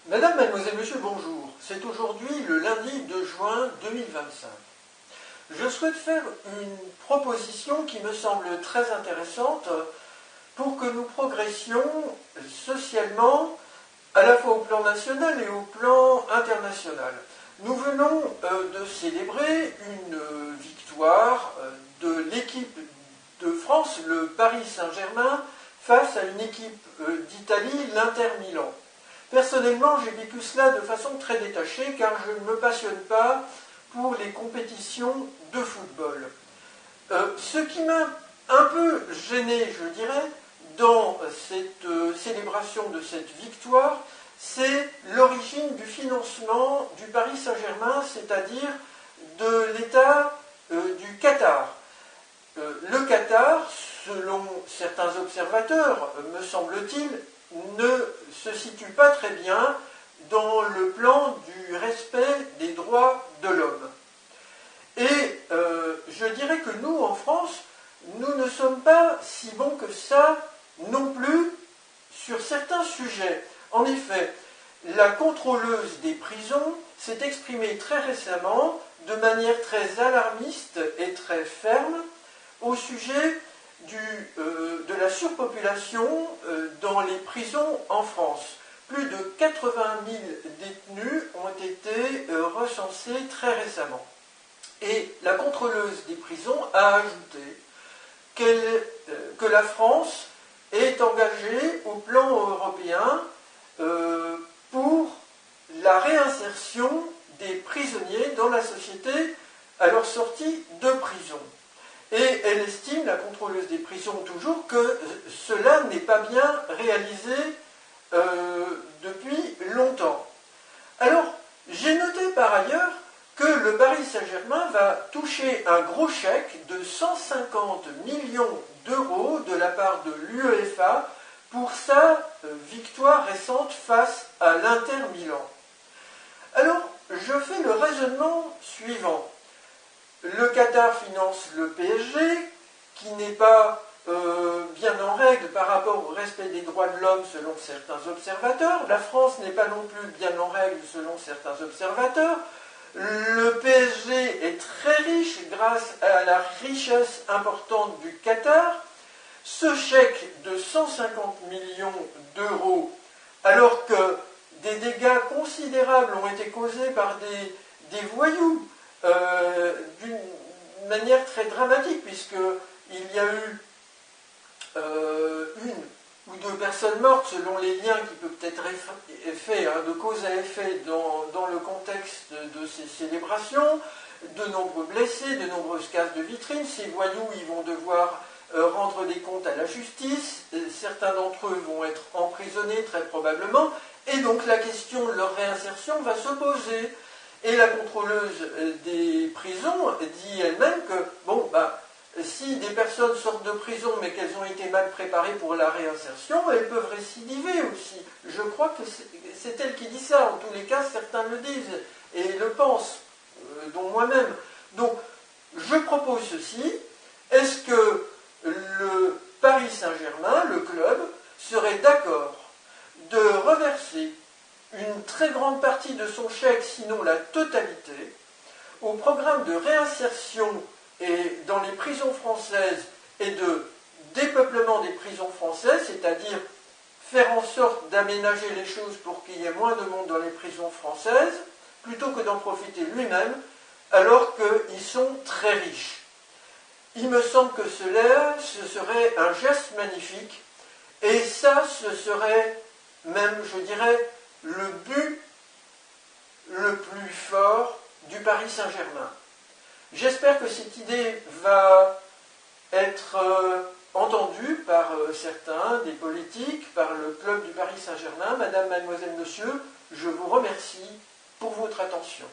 Madame, mademoiselle, monsieur, bonjour. C'est aujourd'hui le lundi 2 juin 2025. Je souhaite faire une proposition qui me semble très intéressante pour que nous progressions socialement à la fois au plan national et au plan international. Nous venons de célébrer une victoire de l'équipe de France, le Paris Saint-Germain, face à une équipe d'Italie, l'Inter Milan. Personnellement, j'ai vécu cela de façon très détachée car je ne me passionne pas pour les compétitions de football. Ce qui m'a un peu gêné, je dirais, dans cette célébration de cette victoire, c'est l'origine du financement du Paris Saint-Germain, c'est-à-dire de l'État du Qatar. Le Qatar, selon certains observateurs, me semble-t-il, ne se situe pas très bien dans le plan du respect des droits de l'homme. Et je dirais que nous, en France, nous ne sommes pas si bons que ça non plus sur certains sujets. En effet, la contrôleuse des prisons s'est exprimée très récemment de manière très alarmiste et très ferme au sujet de la surpopulation dans les prisons en France. Plus de 80 000 détenus ont été recensés très récemment. Et la contrôleuse des prisons a ajouté que la France est engagée au plan européen pour la réinsertion des prisonniers dans la société à leur sortie de prison. Et elle estime, la contrôleuse des prisons toujours, que cela n'est pas bien réalisé depuis longtemps. Alors, j'ai noté par ailleurs que le Paris Saint-Germain va toucher un gros chèque de 150 millions d'euros de la part de l'UEFA pour sa victoire récente face à l'Inter Milan. Alors, je fais le raisonnement suivant. Le Qatar finance le PSG, qui n'est pas bien en règle par rapport au respect des droits de l'homme selon certains observateurs. La France n'est pas non plus bien en règle selon certains observateurs. Le PSG est très riche grâce à la richesse importante du Qatar. Ce chèque de 150 millions d'euros, alors que des dégâts considérables ont été causés par des voyous, d'une manière très dramatique, puisqu'il y a eu une ou deux personnes mortes, selon les liens qui peuvent être faits de cause à effet dans le contexte de ces célébrations, de nombreux blessés, de nombreuses casses de vitrines. Ces voyous, ils vont devoir rendre des comptes à la justice, certains d'entre eux vont être emprisonnés très probablement, et donc la question de leur réinsertion va se poser. Et la contrôleuse des prisons dit elle-même que, si des personnes sortent de prison mais qu'elles ont été mal préparées pour la réinsertion, elles peuvent récidiver aussi. Je crois que c'est elle qui dit ça, en tous les cas certains le disent et le pensent, dont moi-même. Donc, je propose ceci, est-ce que le Paris Saint-Germain, le club, serait d'accord de reverser une très grande partie de son chèque, sinon la totalité, au programme de réinsertion et dans les prisons françaises et de dépeuplement des prisons françaises, c'est-à-dire faire en sorte d'aménager les choses pour qu'il y ait moins de monde dans les prisons françaises, plutôt que d'en profiter lui-même, alors qu'ils sont très riches. Il me semble que ce serait un geste magnifique, et ça, ce serait même, je dirais, le but le plus fort du Paris Saint-Germain. J'espère que cette idée va être entendue par certains, des politiques, par le club du Paris Saint-Germain. Madame, mademoiselle, monsieur, je vous remercie pour votre attention.